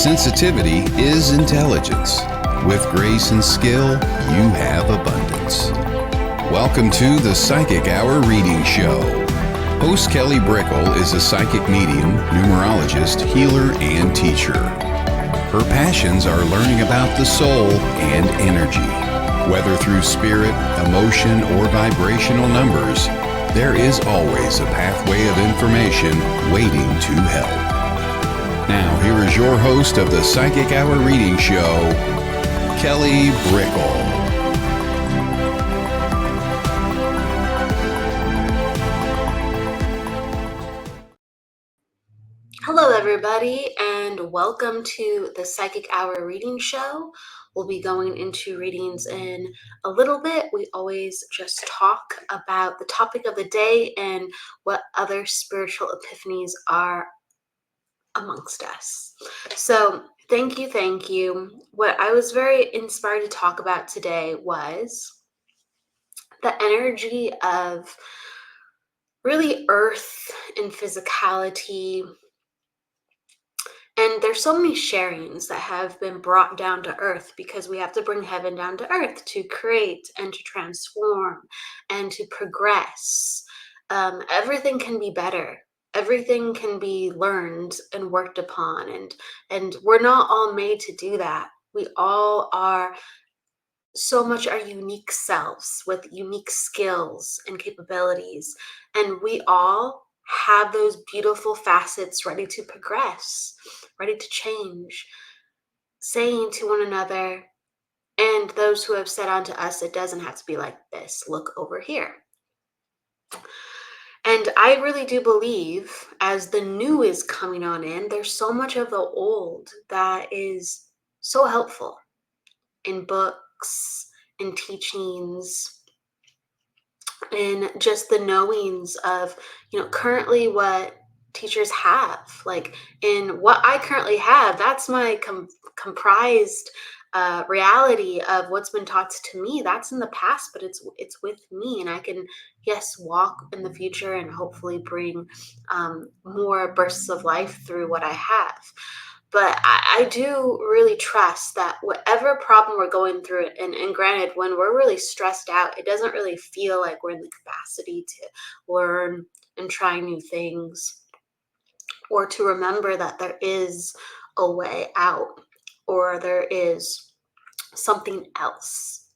Sensitivity is intelligence. With grace and skill, you have abundance. Welcome to the Psychic Hour Reading Show. Host Kelly Brickle is a psychic medium, numerologist, healer, and teacher. Her passions are learning about the soul and energy. Whether through spirit, emotion, or vibrational numbers, there is always a pathway of information waiting to help. Now, here is your host of the Psychic Hour Reading Show, Kelly Brickle. Hello, everybody, and welcome to the Psychic Hour Reading Show. We'll be going into readings in a little bit. We always just talk about the topic of the day and what other spiritual epiphanies are amongst us. So thank you. What I was very inspired to talk about today was the energy of really earth and physicality. And there's so many sharings that have been brought down to earth because we have to bring heaven down to earth to create and to transform and to progress. Everything can be better. Everything can be learned and worked upon. And we're not all made to do that. We all are so much our unique selves with unique skills and capabilities. And we all have those beautiful facets ready to progress, ready to change, saying to one another and those who have said unto us, it doesn't have to be like this. Look over here. And I really do believe as the new is coming on in, there's so much of the old that is so helpful in books, in teachings, in just the knowings of, currently what teachers have. Like in what I currently have, that's my comprised reality of what's been taught to me. That's in the past, but it's with me, and I can, yes, walk in the future and hopefully bring more bursts of life through what I have. But I do really trust that whatever problem we're going through, and granted, when we're really stressed out, it doesn't really feel like we're in the capacity to learn and try new things, or to remember that there is a way out, or there is something else.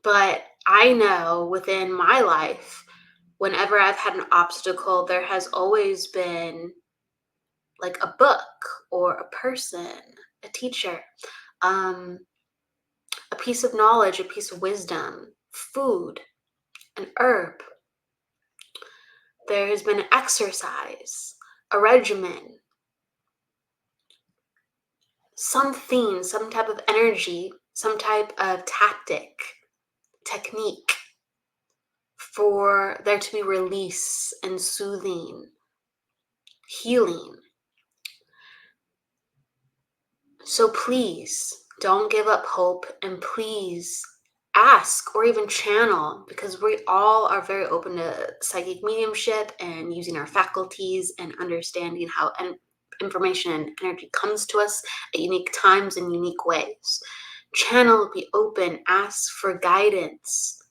But I know within my life, whenever I've had an obstacle, there has always been like a book or a person, a teacher, a piece of knowledge, a piece of wisdom, food, an herb. There has been an exercise, a regimen, something, some type of energy, some type of tactic, technique for there to be release and soothing, healing. So please don't give up hope, and please ask or even channel, because we all are very open to psychic mediumship and using our faculties and understanding how information and energy comes to us at unique times in unique ways. Channel, be open, ask for guidance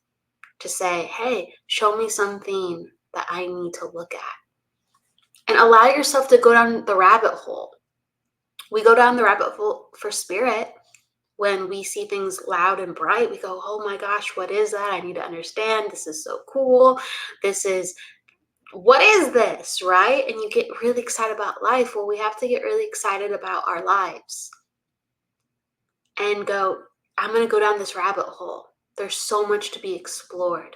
to say, hey, show me something that I need to look at. And allow yourself to go down the rabbit hole. We go down the rabbit hole for spirit. When we see things loud and bright, we go, oh my gosh, what is that? I need to understand. This is so cool. What is this, right? And you get really excited about life. Well, we have to get really excited about our lives and go, I'm going to go down this rabbit hole. There's so much to be explored.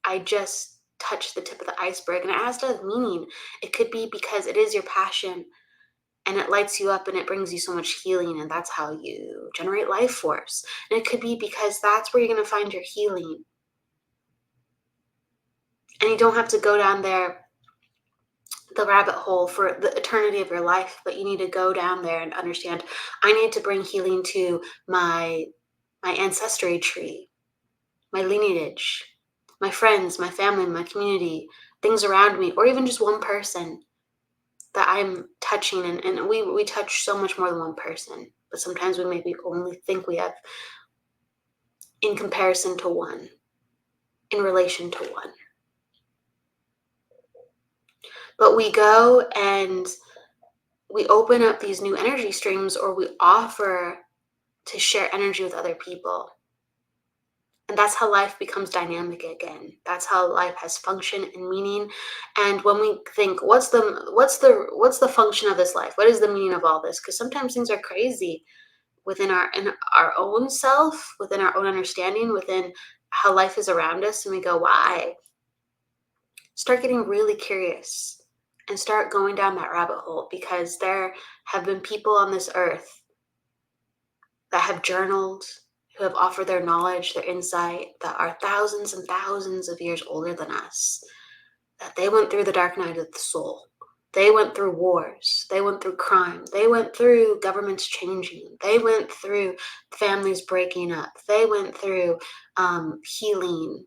I just touched the tip of the iceberg, and it has to have meaning. It could be because it is your passion, and it lights you up and it brings you so much healing, and that's how you generate life force. And it could be because that's where you're going to find your healing. And you don't have to go down there, the rabbit hole, for the eternity of your life, but you need to go down there and understand, I need to bring healing to my ancestry tree, my lineage, my friends, my family, my community, things around me, or even just one person. that I'm touching, and we touch so much more than one person, but sometimes we maybe only think we have in comparison to one, in relation to one. But we go and we open up these new energy streams, or we offer to share energy with other people. And that's how life becomes dynamic again. That's how life has function and meaning. And when we think, what's the function of this life? What is the meaning of all this? Because sometimes things are crazy within our own self, within our own understanding, within how life is around us, and we go, why? Start getting really curious and start going down that rabbit hole, because there have been people on this earth that have journaled, who have offered their knowledge, their insight, that are thousands and thousands of years older than us, that they went through the dark night of the soul. They went through wars. They went through crime. They went through governments changing. They went through families breaking up. They went through healing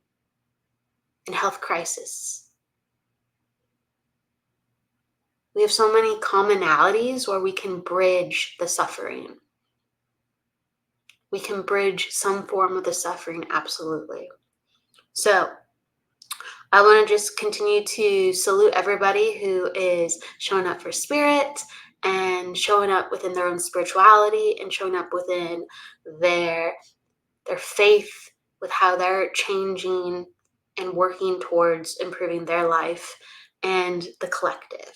and health crisis. We have so many commonalities where we can bridge the suffering. We can bridge some form of the suffering, absolutely. So I want to just continue to salute everybody who is showing up for spirit and showing up within their own spirituality and showing up within their faith, with how they're changing and working towards improving their life and the collective.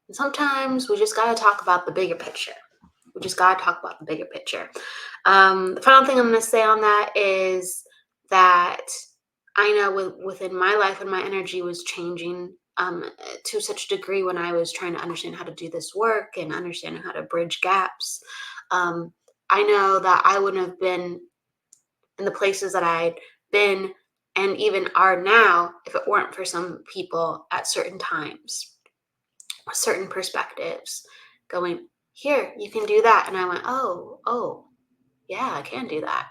And sometimes we just got to talk about the bigger picture. We just got to talk about the bigger picture. The final thing I'm going to say on that is that I know within my life, when my energy was changing to such a degree, when I was trying to understand how to do this work and understanding how to bridge gaps, I know that I wouldn't have been in the places that I'd been and even are now if it weren't for some people at certain times, certain perspectives, going, here, you can do that. And I went, oh, yeah, I can do that.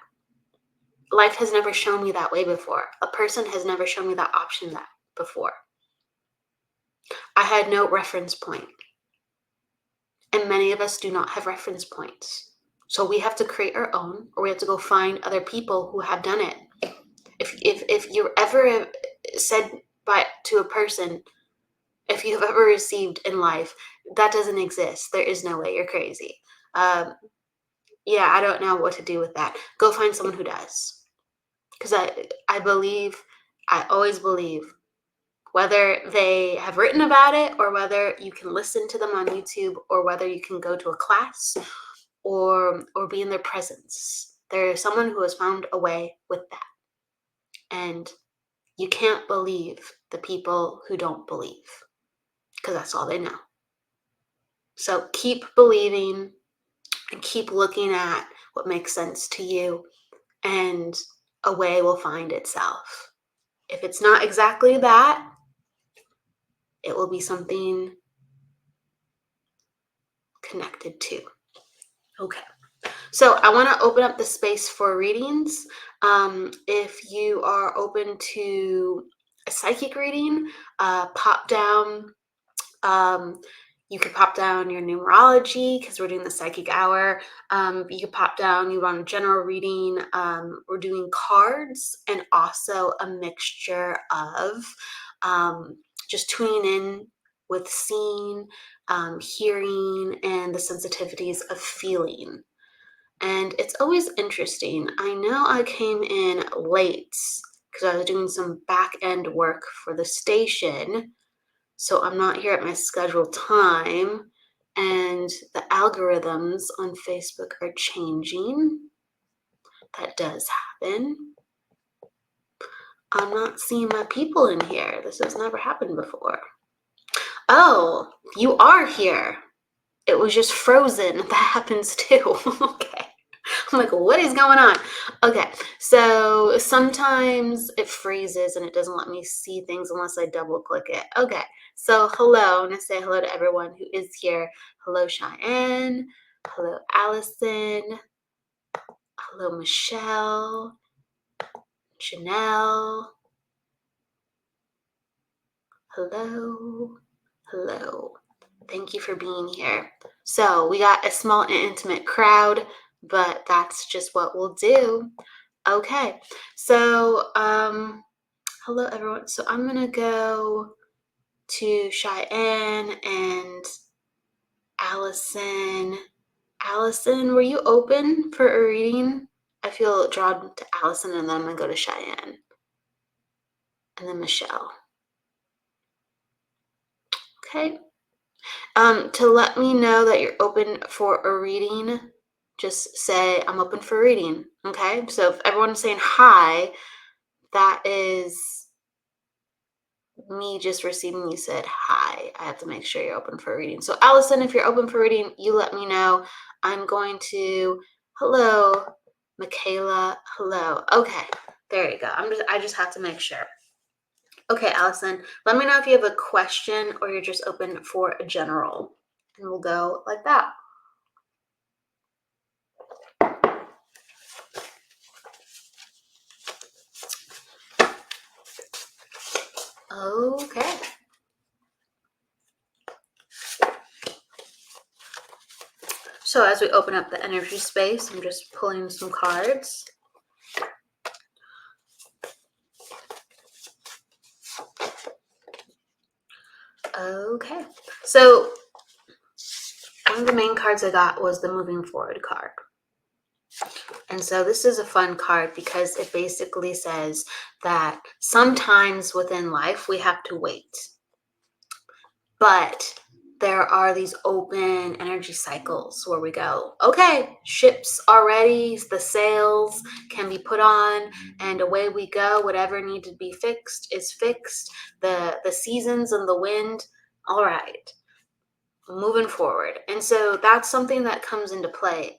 Life has never shown me that way before. A person has never shown me that option before. I had no reference point. And many of us do not have reference points. So we have to create our own, or we have to go find other people who have done it. If you're ever said to a person, if you've ever received in life, that doesn't exist. There is no way. You're crazy. Yeah, I don't know what to do with that. Go find someone who does. Because I always believe, whether they have written about it, or whether you can listen to them on YouTube, or whether you can go to a class or be in their presence, there is someone who has found a way with that. And you can't believe the people who don't believe, because that's all they know. So keep believing and keep looking at what makes sense to you, and a way will find itself. If it's not exactly that, it will be something connected to. Okay. So I want to open up the space for readings. If you are open to a psychic reading, pop down. You could pop down your numerology, because we're doing the psychic hour. You could pop down, you want a general reading. We're doing cards, and also a mixture of just tuning in with seeing, hearing, and the sensitivities of feeling. And it's always interesting. I know I came in late because I was doing some back end work for the station. So I'm not here at my scheduled time, and the algorithms on Facebook are changing. That does happen. I'm not seeing my people in here. This has never happened before. Oh, you are here. It was just frozen. That happens too. Okay. I'm like, what is going on? Okay, so sometimes it freezes and it doesn't let me see things unless I double click it. Okay, so hello. I'm going to say hello to everyone who is here. Hello, Cheyenne. Hello, Allison. Hello, Michelle. Janelle. Hello. Hello. Thank you for being here. So we got a small and intimate crowd, but that's just what we'll do. Okay. So, hello everyone. So I'm gonna go to Cheyenne and Allison. Allison, were you open for a reading? I feel drawn to Allison, and then I'm gonna go to Cheyenne. And then Michelle. Okay. To let me know that you're open for a reading, just say I'm open for a reading. Okay. So if everyone's saying hi, that is me just receiving you said hi. I have to make sure you're open for a reading. So Allison, if you're open for reading, you let me know. I'm going to hello, Michaela. Hello. Okay. There you go. I just have to make sure. Okay, Allison, let me know if you have a question or you're just open for a general. And we'll go like that. Okay. So as we open up the energy space, I'm just pulling some cards. Okay. So one of the main cards I got was the moving forward card. And so this is a fun card because it basically says that sometimes within life we have to wait. But there are these open energy cycles where we go, okay, ships are ready, the sails can be put on, and away we go. Whatever needs to be fixed is fixed. The seasons and the wind, all right, moving forward. And so that's something that comes into play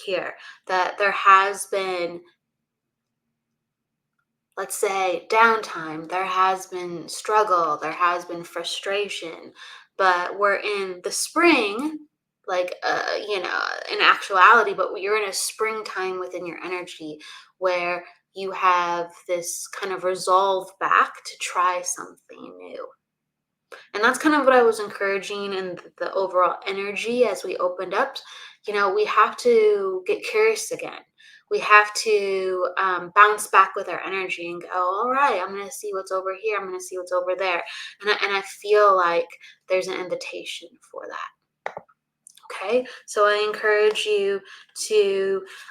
here, that there has been, let's say, downtime, there has been struggle, there has been frustration, but we're in the spring, like, in actuality, but you're in a springtime within your energy where you have this kind of resolve back to try something new. And that's kind of what I was encouraging in the overall energy as we opened up. We have to get curious again. We have to bounce back with our energy and go, all right, I'm going to see what's over here. I'm going to see what's over there. And I feel like there's an invitation for that. Okay, so I encourage you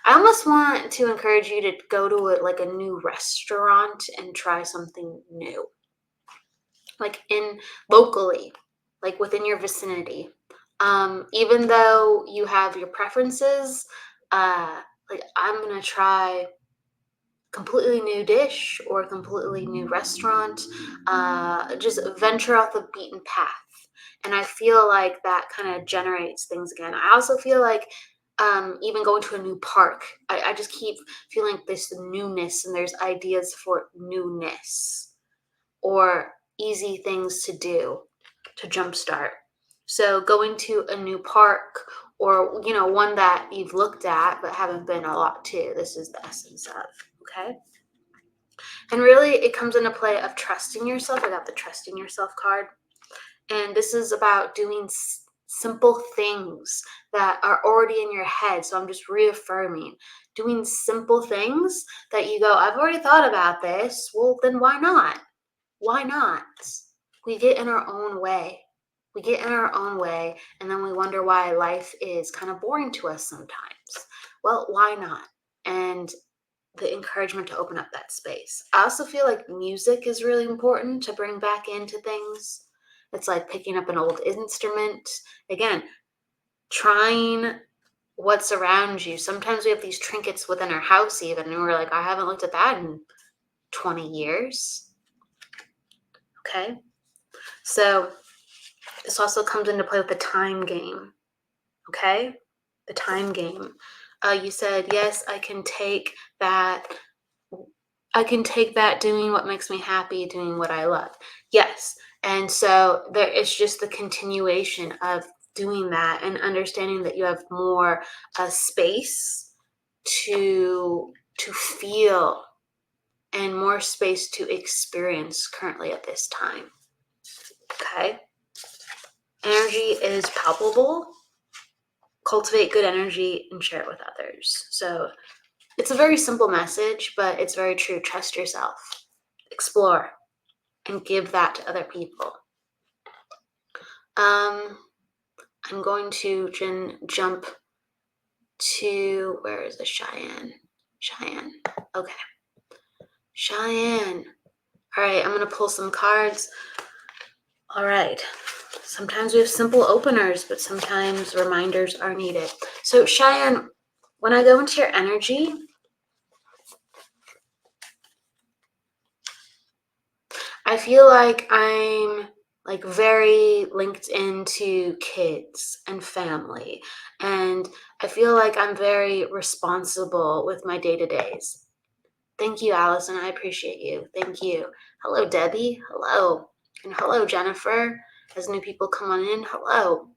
I almost want to encourage you to go to like a new restaurant and try something new, like locally, like within your vicinity. Even though you have your preferences, like I'm gonna try completely new dish or a completely new restaurant. Just venture off the beaten path. And I feel like that kind of generates things again. I also feel like even going to a new park, I just keep feeling this newness, and there's ideas for newness or easy things to do to jumpstart. So going to a new park, or one that you've looked at but haven't been a lot to, this is the essence of. Okay. And really it comes into play of trusting yourself. I got the trusting yourself card. And this is about doing simple things that are already in your head. So I'm just reaffirming doing simple things that you go, I've already thought about this. Well, then why not? Why not? We get in our own way. We get in our own way, and then we wonder why life is kind of boring to us sometimes. Well, why not? And the encouragement to open up that space. I also feel like music is really important to bring back into things. It's like picking up an old instrument. Again, trying what's around you. Sometimes we have these trinkets within our house even, and we're like, I haven't looked at that in 20 years. Okay. So this also comes into play with the time game. Okay. The time game. You said, yes, I can take that. I can take that doing what makes me happy, doing what I love. Yes. And so there is just the continuation of doing that and understanding that you have more space to feel and more space to experience currently at this time. Okay. energy is palpable. Cultivate good energy and share it with others. So it's a very simple message, but it's very true. Trust yourself, explore, and give that to other people. I'm going to jump to, where is the Cheyenne? Okay. Cheyenne. All right, I'm going to pull some cards. All right. Sometimes we have simple openers, but sometimes reminders are needed. So Cheyenne, when I go into your energy, I feel like I'm like very linked into kids and family. And I feel like I'm very responsible with my day-to-days. Thank you, Allison. I appreciate you. Thank you. Hello, Debbie. Hello. And hello, Jennifer. As new people come on in, hello.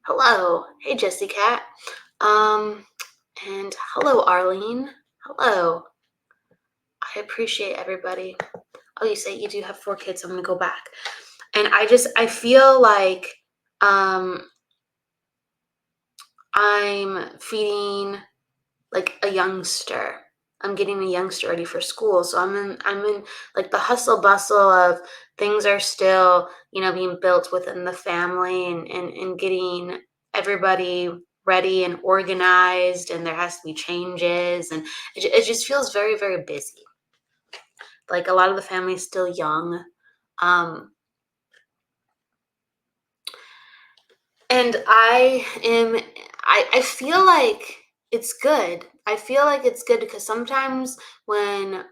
Hello. Hey, Jessie Cat. And hello, Arlene. Hello. I appreciate everybody. Oh, you say you do have 4 kids. I'm going to go back. And I feel like I'm feeding like a youngster. I'm getting a youngster ready for school. So I'm in like the hustle bustle of things are still, being built within the family and getting everybody ready and organized, and there has to be changes, and it just feels very, very busy. Like a lot of the family is still young. And I feel like it's good. I feel like it's good because sometimes when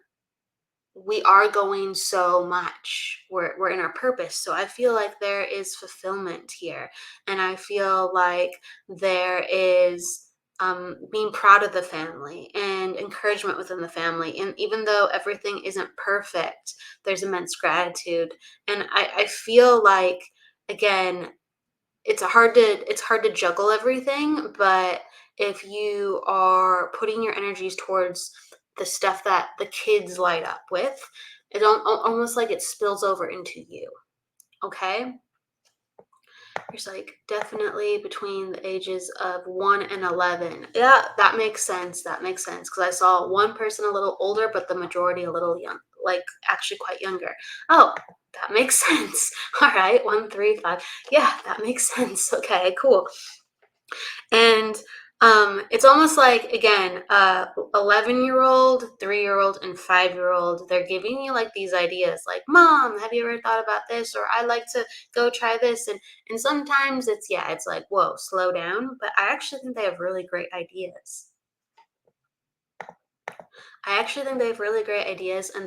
we are going so much, we're in our purpose. So I feel like there is fulfillment here. And I feel like there is being proud of the family and encouragement within the family. And even though everything isn't perfect, there's immense gratitude. And I feel like, again, it's hard to juggle everything, but if you are putting your energies towards the stuff that the kids light up with, it almost like it spills over into you. Okay? There's like definitely between the ages of 1 and 11. Yeah, that makes sense. Because I saw one person a little older, but the majority a little young, like actually quite younger. Oh, that makes sense. All right, 1, 3, 5. Yeah, that makes sense. Okay, cool. And it's almost like, again, 11-year-old, 3-year-old, and 5-year-old, they're giving you like these ideas like, Mom, have you ever thought about this? Or I'd like to go try this. And sometimes it's like, whoa, slow down. But I actually think they have really great ideas. And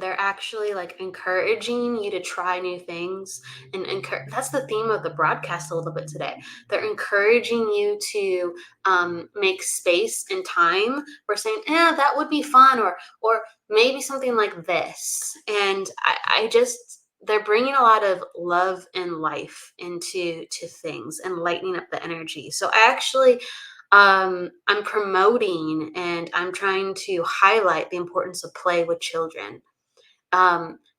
they're actually like encouraging you to try new things. And that's the theme of the broadcast a little bit today. They're encouraging you to make space and time. We're saying, that would be fun, or maybe something like this. And they're bringing a lot of love and life into things and lightening up the energy. So I'm promoting and I'm trying to highlight the importance of play with children.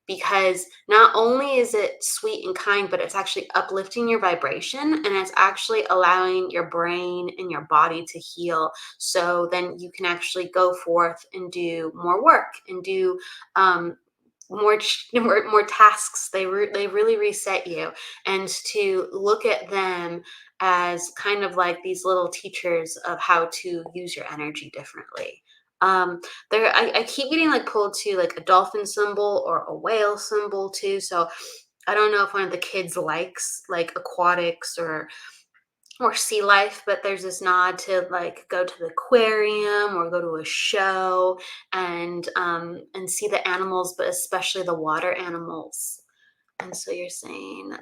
Because not only is it sweet and kind, but it's actually uplifting your vibration, and it's actually allowing your brain and your body to heal. So then you can actually go forth and do more work and do more tasks. They really reset you, and to look at them as kind of like these little teachers of how to use your energy differently. I keep getting like pulled to like a dolphin symbol or a whale symbol too. So I don't know if one of the kids likes like aquatics or sea life, but there's this nod to like go to the aquarium or go to a show and see the animals, but especially the water animals. And so you're saying,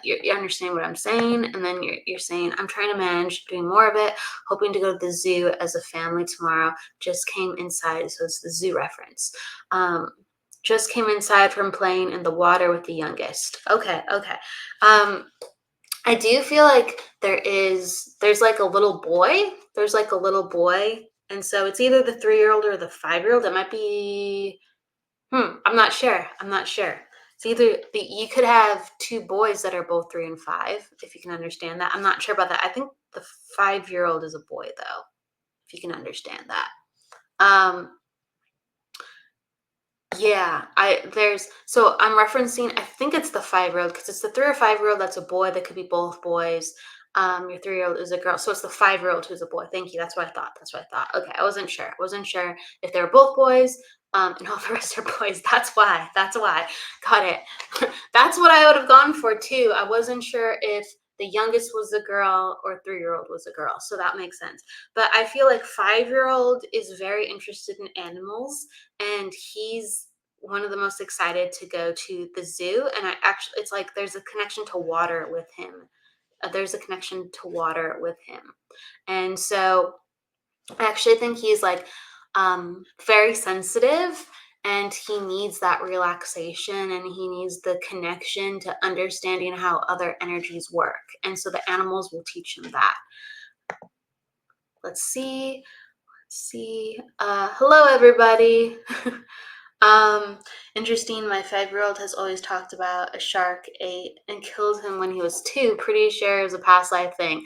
you understand what I'm saying, and then you're saying, I'm trying to manage doing more of it, hoping to go to the zoo as a family tomorrow. Just came inside, so it's the zoo reference. Just came inside from playing in the water with the youngest. Okay. I do feel like there's like a little boy. There's like a little boy. And so it's either the 3-year-old or the 5-year-old. It might be, I'm not sure. It's either you could have two boys that are both 3 and 5, if you can understand that. I'm not sure about that. I think the 5-year-old is a boy, though, if you can understand that. Yeah, so I'm referencing, I think it's the 5-year-old because it's the 3 or 5-year-old that's a boy. That could be both boys. Your 3-year-old is a girl, so it's the 5-year-old who's a boy. Thank you. That's what I thought. That's what I thought. Okay, I wasn't sure. I wasn't sure if they were both boys, and all the rest are boys. That's why. That's why. Got it. That's what I would have gone for too. I wasn't sure if the youngest was a girl or 3-year-old was a girl, so that makes sense. But I feel like 5-year-old is very interested in animals, and he's one of the most excited to go to the zoo. And it's like there's a connection to water with him. There's a connection to water with him. And so I actually think he's like very sensitive, and he needs that relaxation, and he needs the connection to understanding how other energies work. And so the animals will teach him that. Let's see. Hello, everybody. Interesting. My 5-year-old has always talked about a shark ate and killed him when he was 2. Pretty sure it was a past life thing.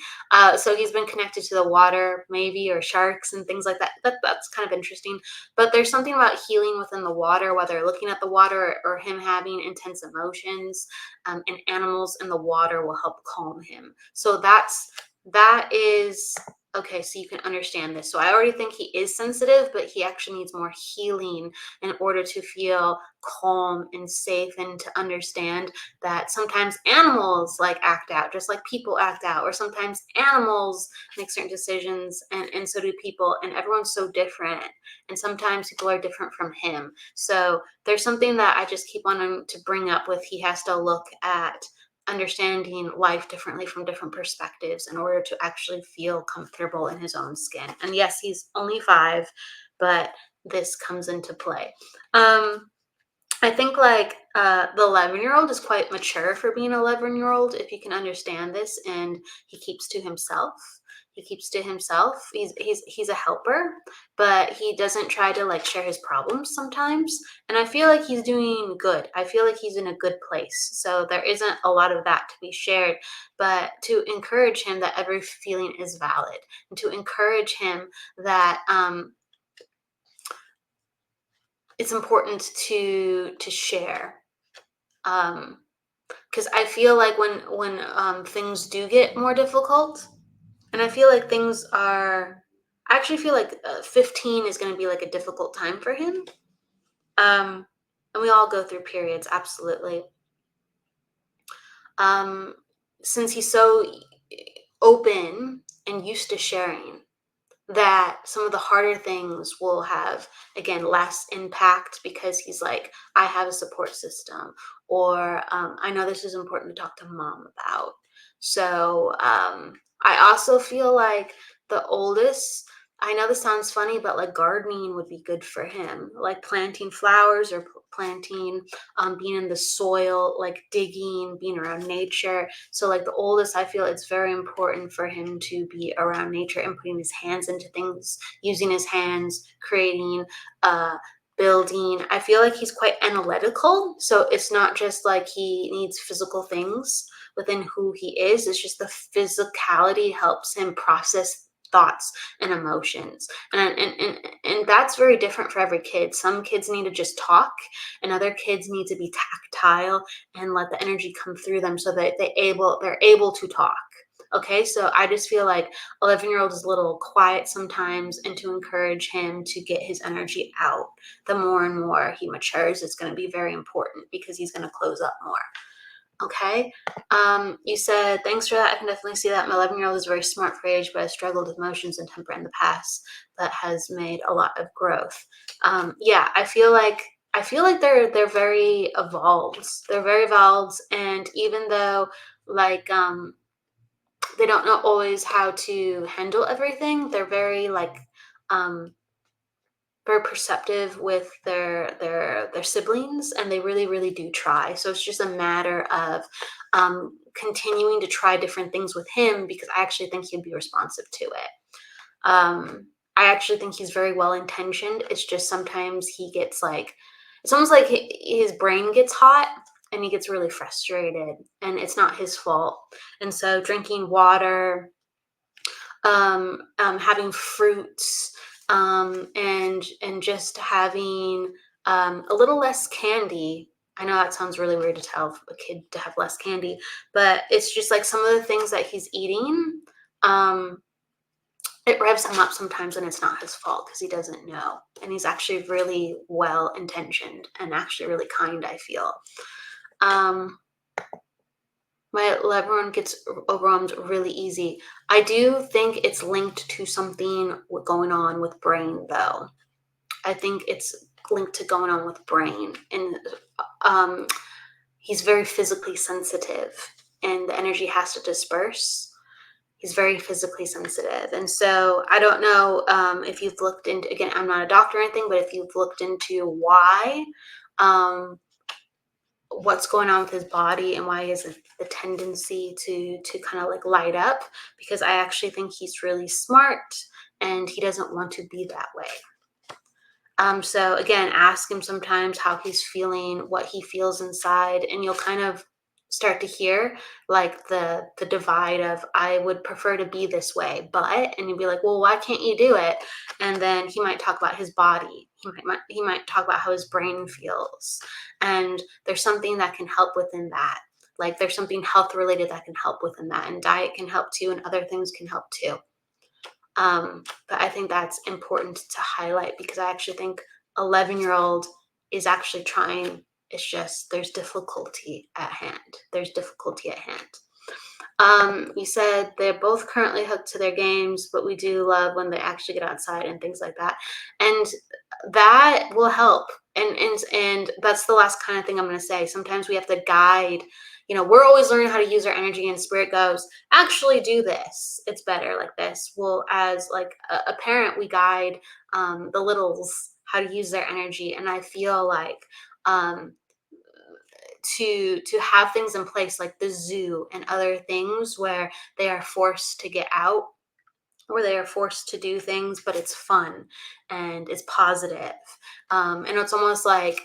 So he's been connected to the water, maybe, or sharks and things like that. That's kind of interesting. But there's something about healing within the water, whether looking at the water or him having intense emotions, and animals in the water will help calm him. So that is okay. So you can understand this. So I already think he is sensitive, but he actually needs more healing in order to feel calm and safe, and to understand that sometimes animals like act out just like people act out, or sometimes animals make certain decisions, and so do people, and everyone's so different, and sometimes people are different from him. So there's something that I just keep wanting to bring up with he has to look at understanding life differently from different perspectives in order to actually feel comfortable in his own skin. And yes, he's only 5, but this comes into play. I think like the 11-year-old is quite mature for being an 11-year-old, if you can understand this, and he keeps to himself. He's a helper, but he doesn't try to like share his problems sometimes. And I feel like he's doing good. I feel like he's in a good place. So there isn't a lot of that to be shared, but to encourage him that every feeling is valid, and to encourage him that it's important to share. Because I feel like when things do get more difficult, and I feel like I actually feel like 15 is going to be like a difficult time for him. And we all go through periods, absolutely. Since he's so open and used to sharing, that some of the harder things will have, again, less impact, because he's like, I have a support system, or I know this is important to talk to mom about. So I also feel like the oldest, I know this sounds funny, but like gardening would be good for him, like planting flowers, or planting, being in the soil, like digging, being around nature. So like the oldest, I feel it's very important for him to be around nature and putting his hands into things, using his hands, creating, building. I feel like he's quite analytical. So it's not just like he needs physical things within who he is. It's just the physicality helps him process thoughts and emotions, and that's very different for every kid. Some kids need to just talk, and other kids need to be tactile and let the energy come through them, so that they're able to talk. Okay, so I just feel like 11-year-old is a little quiet sometimes, and to encourage him to get his energy out. The more and more he matures, it's going to be very important, because he's going to close up more. Okay. You said, thanks for that. I can definitely see that. My 11-year-old is very smart for age, but has struggled with emotions and temper in the past, but has made a lot of growth. Yeah, I feel like they're very evolved. They're very evolved, and even though like they don't know always how to handle everything, they're very like very perceptive with their siblings, and they really do try. So it's just a matter of continuing to try different things with him, because I actually think he'd be responsive to it. I actually think he's very well intentioned. It's just sometimes he gets like, it's almost like his brain gets hot, and he gets really frustrated, and it's not his fault. And so drinking water, having fruits, and just having a little less candy. I know that sounds really weird to tell a kid to have less candy, but it's just like some of the things that he's eating. Um, it revs him up sometimes when it's not his fault because he doesn't know. And he's actually really well intentioned and actually really kind, I feel. My loved one gets overwhelmed really easy. I do think it's linked to something going on with brain, though. I think it's linked to going on with brain. And um, he's very physically sensitive, and the energy has to disperse. He's very physically sensitive. And so I don't know if you've looked into, again, I'm not a doctor or anything, but if you've looked into why, what's going on with his body and why he has the tendency to kind of like light up, because I actually think he's really smart and he doesn't want to be that way. So again, ask him sometimes how he's feeling, what he feels inside, and you'll kind of start to hear like the divide of, I would prefer to be this way, but, and you'd be like, well, why can't you do it? And then he might talk about his body. He might talk about how his brain feels, and there's something that can help within that. Like there's something health related that can help within that, and diet can help too, and other things can help too. But I think that's important to highlight, because I actually think 11-year-old is actually trying. It's just there's difficulty at hand. There's difficulty at hand. You said they're both currently hooked to their games, but we do love when they actually get outside and things like that. And that will help. And that's the last kind of thing I'm going to say. Sometimes we have to guide. We're always learning how to use our energy, and spirit goes, actually do this. It's better like this. Well, as like a parent, we guide the littles how to use their energy. And I feel like to have things in place like the zoo and other things where they are forced to get out, where they are forced to do things, but it's fun and it's positive. And it's almost like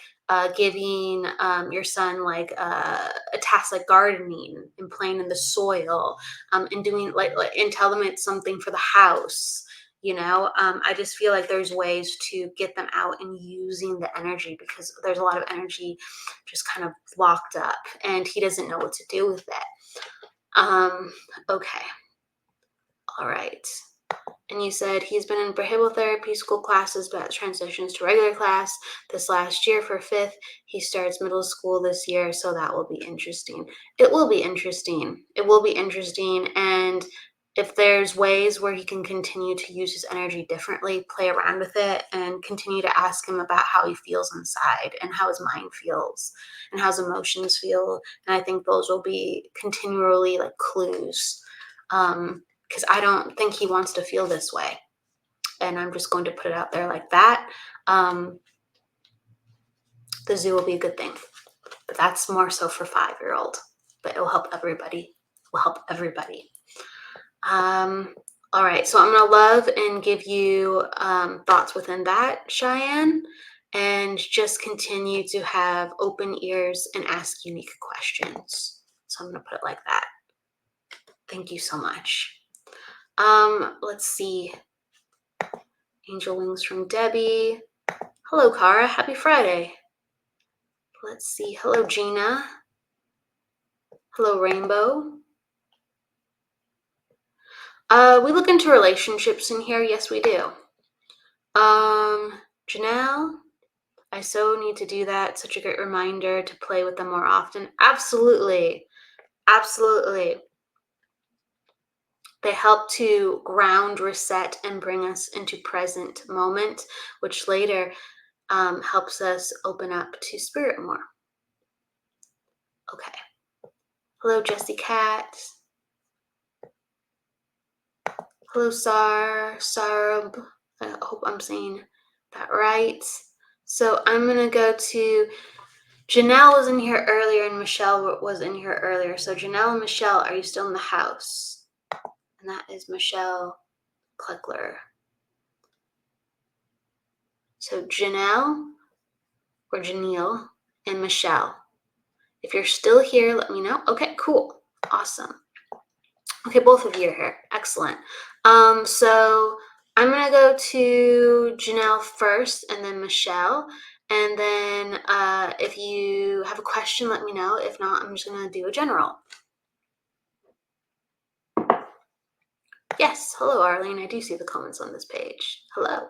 giving your son like a task like gardening and playing in the soil, and doing and tell them it's something for the house. I just feel like there's ways to get them out and using the energy, because there's a lot of energy just kind of locked up and he doesn't know what to do with it. Okay. All right. And you said he's been in behavioral therapy school classes, but transitions to regular class this last year for 5th. He starts middle school this year, so that will be interesting. It will be interesting. It will be interesting. And if there's ways where he can continue to use his energy differently, play around with it, and continue to ask him about how he feels inside and how his mind feels and how his emotions feel. And I think those will be continually like clues. Because I don't think he wants to feel this way. And I'm just going to put it out there like that. The zoo will be a good thing, but that's more so for 5-year-old, but it will help everybody. All right, so I'm gonna love and give you thoughts within that, Cheyenne, and just continue to have open ears and ask unique questions. So I'm gonna put it like that. Thank you so much. Let's see. Angel wings from Debbie. Hello, Cara. Happy Friday. Let's see. Hello, Gina. Hello, Rainbow. We look into relationships in here. Yes, we do. Janelle, I so need to do that. Such a great reminder to play with them more often. Absolutely. They help to ground, reset, and bring us into present moment, which later helps us open up to spirit more. Okay. Hello, Jessie Cat. Hello, Sarb. I hope I'm saying that right. So I'm going to go to Janelle was in here earlier and Michelle was in here earlier. So Janelle and Michelle, are you still in the house? And that is Michelle Kleckler. So Janelle or Janelle and Michelle. If you're still here, let me know. Okay, cool. Awesome. Okay, both of you are here. Excellent. So I'm going to go to Janelle first and then Michelle. And then if you have a question, let me know. If not, I'm just going to do a general. Yes, hello, Arlene. I do see the comments on this page. Hello.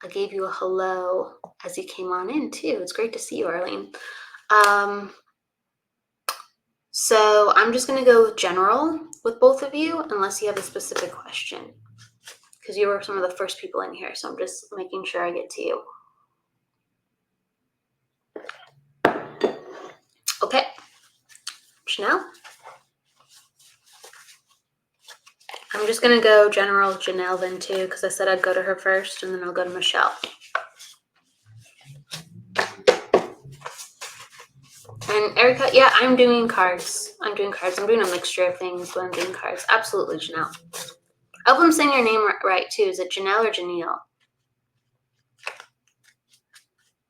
I gave you a hello as you came on in, too. It's great to see you, Arlene. So I'm just going to go general with both of you, unless you have a specific question, because you were some of the first people in here, so I'm just making sure I get to you. Okay, Chanel? I'm just going to go general Janelle then, too, because I said I'd go to her first, and then I'll go to Michelle. And Erica, yeah, I'm doing cards. I'm doing a mixture of things, but I'm doing cards. Absolutely, Janelle. I hope I'm saying your name right, too. Is it Janelle or Janelle?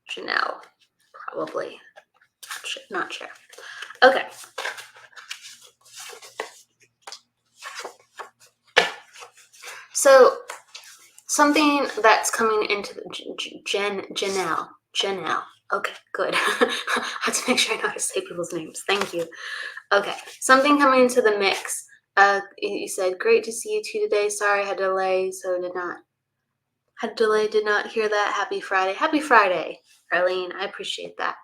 Janelle, probably. Not sure. Okay. So something that's coming into Janelle. Okay, good. I have to make sure I know how to say people's names. Thank you. Okay, something coming into the mix. You said, great to see you too today. Sorry I had a delay, did not hear that. Happy Friday. Happy Friday, Arlene. I appreciate that.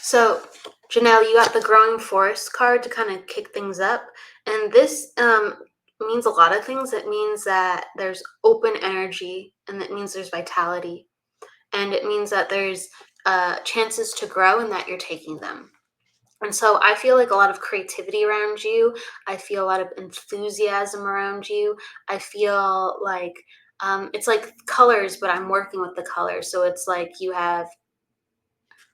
So, Janelle, you got the Growing Forest card to kind of kick things up. And this means a lot of things. It means that there's open energy, and that means there's vitality. And it means that there's chances to grow and that you're taking them. And so I feel like a lot of creativity around you. I feel a lot of enthusiasm around you. I feel like it's like colors, but I'm working with the colors. So it's like you have,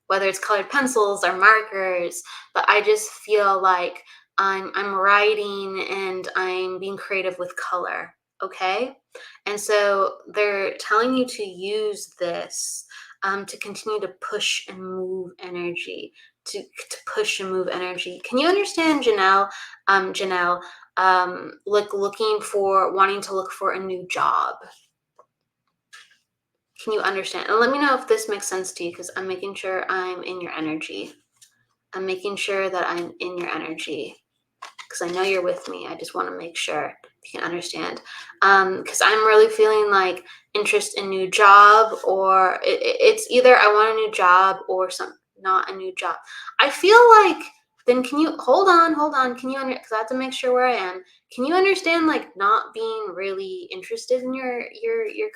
whether it's colored pencils or markers, but I just feel like I'm writing and I'm being creative with color. Okay. And so they're telling you to use this to continue to push and move energy, to push and move energy. Can you understand, Janelle? Like wanting to look for a new job. Can you understand? And let me know if this makes sense to you, because I'm making sure I'm in your energy. I'm making sure that I'm in your energy, because I know you're with me. I just want to make sure you can understand. Because I'm really feeling like interest in new job, or it's either I want a new job or not a new job. I feel like, then can you hold on? Can you because I have to make sure where I am. Can you understand like not being really interested in your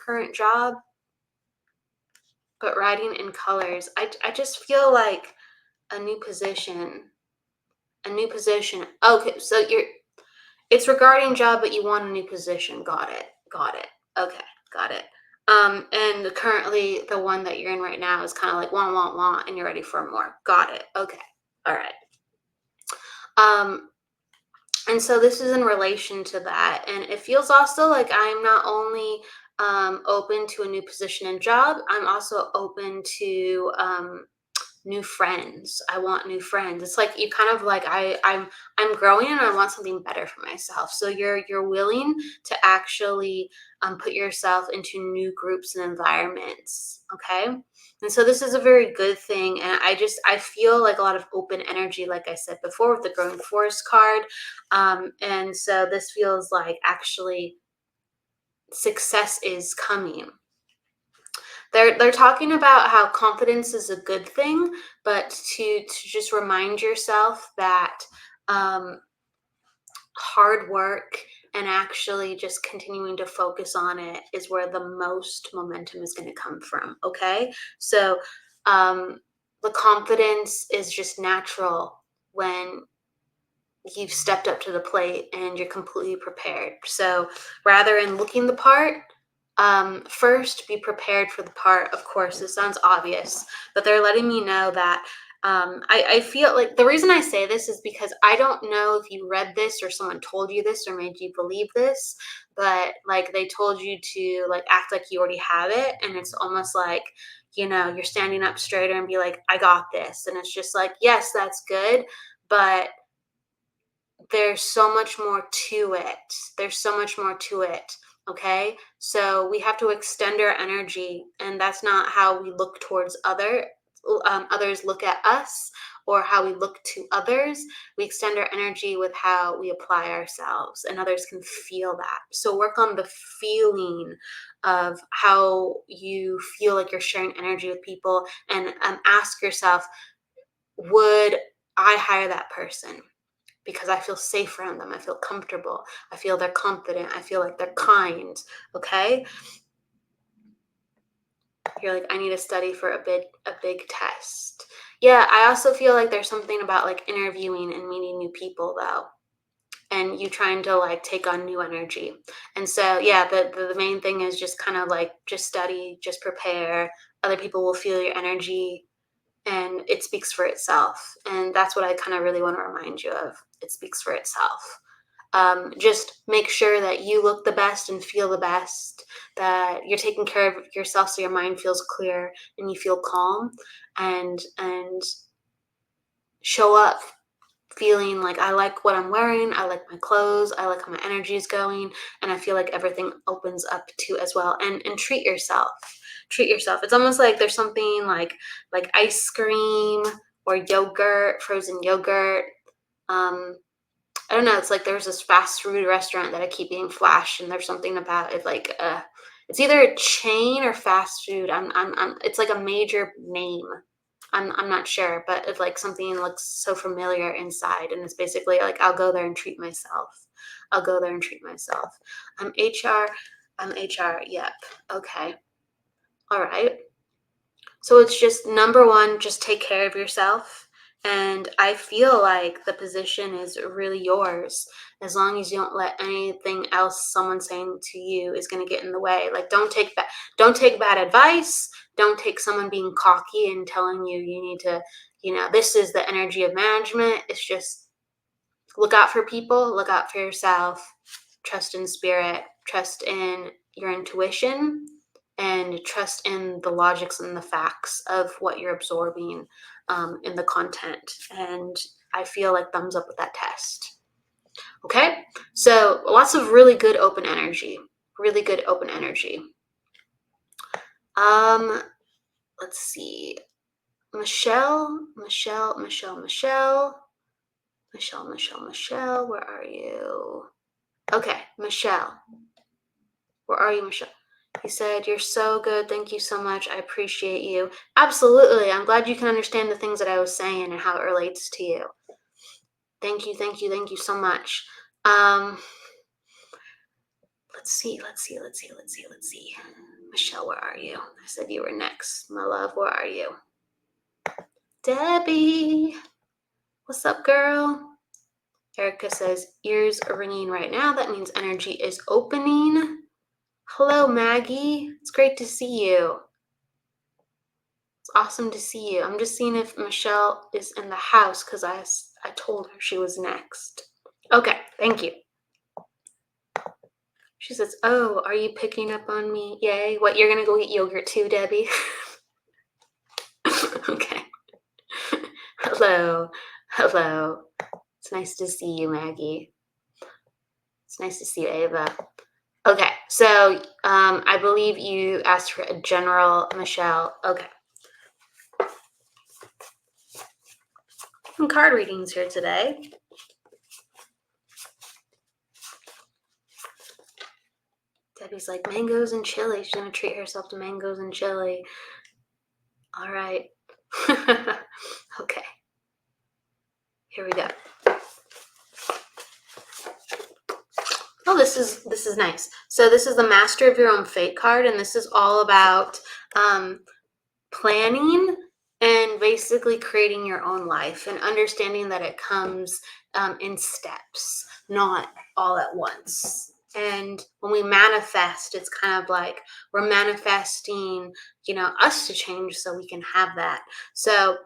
current job, but writing in colors? I just feel like a new position. Okay, so it's regarding job, but you want a new position. Got it. Okay, got it. And currently the one that you're in right now is kind of like want, and you're ready for more. Got it. Okay. All right. And so this is in relation to that. And it feels also like I'm not only open to a new position and job, I'm also open to new friends. I want new friends. It's like you kind of like I'm growing and I want something better for myself. So you're willing to actually put yourself into new groups and environments. Okay. And so this is a very good thing. And I feel like a lot of open energy, like I said before, with the Growing Forest card. And so this feels like actually success is coming. They're talking about how confidence is a good thing, but to just remind yourself that hard work and actually just continuing to focus on it is where the most momentum is going to come from. Okay, so the confidence is just natural when you've stepped up to the plate and you're completely prepared. So rather than looking the part, first be prepared for the part. Of course, this sounds obvious, but they're letting me know that I feel like the reason I say this is because I don't know if you read this or someone told you this or made you believe this, but like they told you to like act like you already have it. And it's almost like, you're standing up straighter and be like, I got this. And it's just like, yes, that's good. But there's so much more to it. There's so much more to it. Okay. So we have to extend our energy, and that's not how we look towards others look at us, or how we look to others. We extend our energy with how we apply ourselves, and others can feel that. So work on the feeling of how you feel like you're sharing energy with people, and ask yourself, would I hire that person? Because I feel safe around them. I feel comfortable. I feel they're confident. I feel like they're kind. Okay. You're like, I need to study for a big test. Yeah, I also feel like there's something about like interviewing and meeting new people though. And you trying to like take on new energy. And so yeah, the main thing is just kind of like just study, just prepare. Other people will feel your energy, and it speaks for itself. And that's what I kind of really want to remind you of. It speaks for itself. Just make sure that you look the best and feel the best, that you're taking care of yourself so your mind feels clear and you feel calm, and show up feeling like, I like what I'm wearing, I like my clothes, I like how my energy is going, and I feel like everything opens up too as well. And treat yourself. Treat yourself. It's almost like there's something like ice cream or yogurt, frozen yogurt. I don't know. It's like there's this fast food restaurant that I keep being flashed, and there's something about it. Like, it's either a chain or fast food. It's like a major name. I'm not sure, but it's like something looks so familiar inside, and it's basically like, I'll go there and treat myself. I'll go there and treat myself. I'm HR. I'm HR. Yep. Okay. All right. So it's just number one, just take care of yourself. And I feel like the position is really yours, as long as you don't let anything else someone's saying to you is going to get in the way. Like, don't take bad advice. Don't take someone being cocky and telling you you need to, this is the energy of management. It's just look out for people, look out for yourself, trust in spirit, trust in your intuition, and trust in the logics and the facts of what you're absorbing in the content. And I feel like thumbs up with that test. Okay, so lots of really good open energy. Really good open energy. Let's see. Michelle, where are you? Okay, Michelle. Where are you, Michelle? He said, you're so good. Thank you so much. I appreciate you. Absolutely. I'm glad you can understand the things that I was saying and how it relates to you. Thank you so much. Let's see. Michelle, where are you? I said you were next. My love, where are you? Debbie, what's up, girl? Erica says, ears are ringing right now. That means energy is opening. Hello, Maggie. It's great to see you. It's awesome to see you. I'm just seeing if Michelle is in the house, because I told her she was next. Okay, thank you. She says, oh, are you picking up on me? Yay. What, you're going to go eat yogurt too, Debbie? Okay. Hello. It's nice to see you, Maggie. It's nice to see you, Ava. Okay, so I believe you asked for a general, Michelle. Okay. Some card readings here today. Debbie's like, mangoes and chili. She's going to treat herself to mangoes and chili. All right. Okay. Here we go. Oh, this is nice. So this is the Master of Your Own Fate card, and this is all about planning and basically creating your own life, and understanding that it comes in steps, not all at once. And when we manifest, it's kind of like we're manifesting, us to change so we can have that. So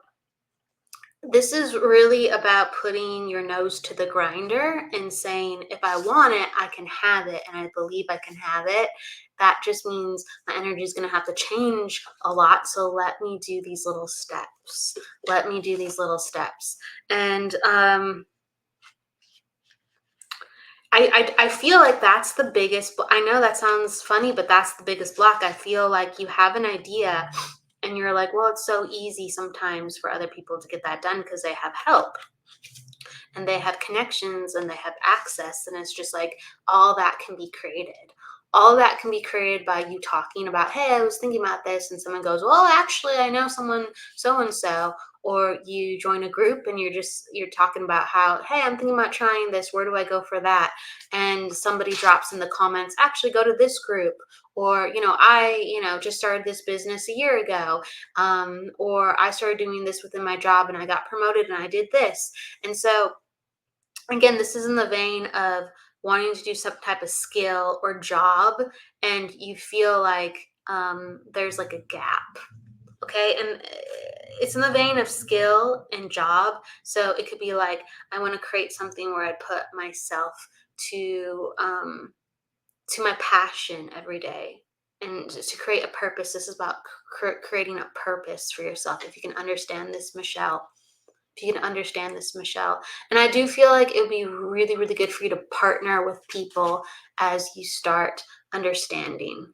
this is really about putting your nose to the grinder and saying, if I want it, I can have it, and I believe I can have it. That just means my energy is going to have to change a lot. So let me do these little steps. Let me do these little steps. And I feel like that's the biggest, I know that sounds funny, but that's the biggest block. I feel like you have an idea and you're like, well, it's so easy sometimes for other people to get that done because they have help and they have connections and they have access. And it's just like all that can be created. All that can be created by you talking about, hey, I was thinking about this. And someone goes, well, actually, I know someone so and so. Or you join a group and you're talking about how, hey, I'm thinking about trying this. Where do I go for that? And somebody drops in the comments, actually go to this group. Or, I just started this business a year ago. Or I started doing this within my job and I got promoted and I did this. And so again, this is in the vein of wanting to do some type of skill or job, and you feel like there's like a gap. Okay. And it's in the vein of skill and job. So it could be like, I want to create something where I put myself to my passion every day and to create a purpose. This is about creating a purpose for yourself. If you can understand this, Michelle. If you can understand this, Michelle. And I do feel like it would be really, really good for you to partner with people as you start understanding.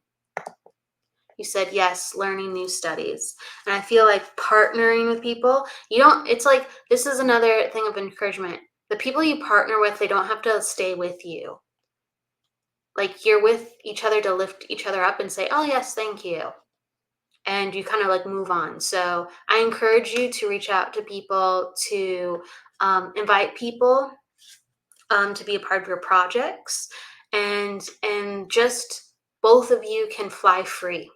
You said yes, learning new studies. And I feel like partnering with people, it's like, this is another thing of encouragement. The people you partner with, they don't have to stay with you. Like, you're with each other to lift each other up and say, oh yes, thank you. And you kind of like move on. So I encourage you to reach out to people, to invite people to be a part of your projects, and just both of you can fly free.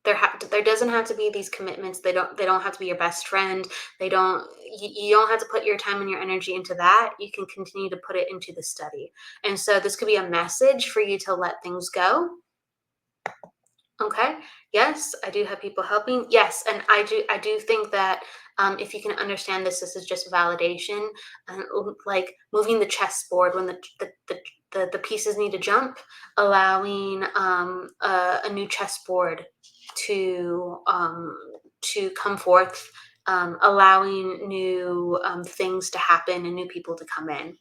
There doesn't have to be these commitments. They don't have to be your best friend. You don't have to put your time and your energy into that. You can continue to put it into the study. And so this could be a message for you to let things go. Okay. Yes, I do have people helping. Yes, and I do think that if you can understand this is just validation, like moving the chessboard when the pieces need to jump, allowing a new chessboard to come forth, allowing new things to happen and new people to come in.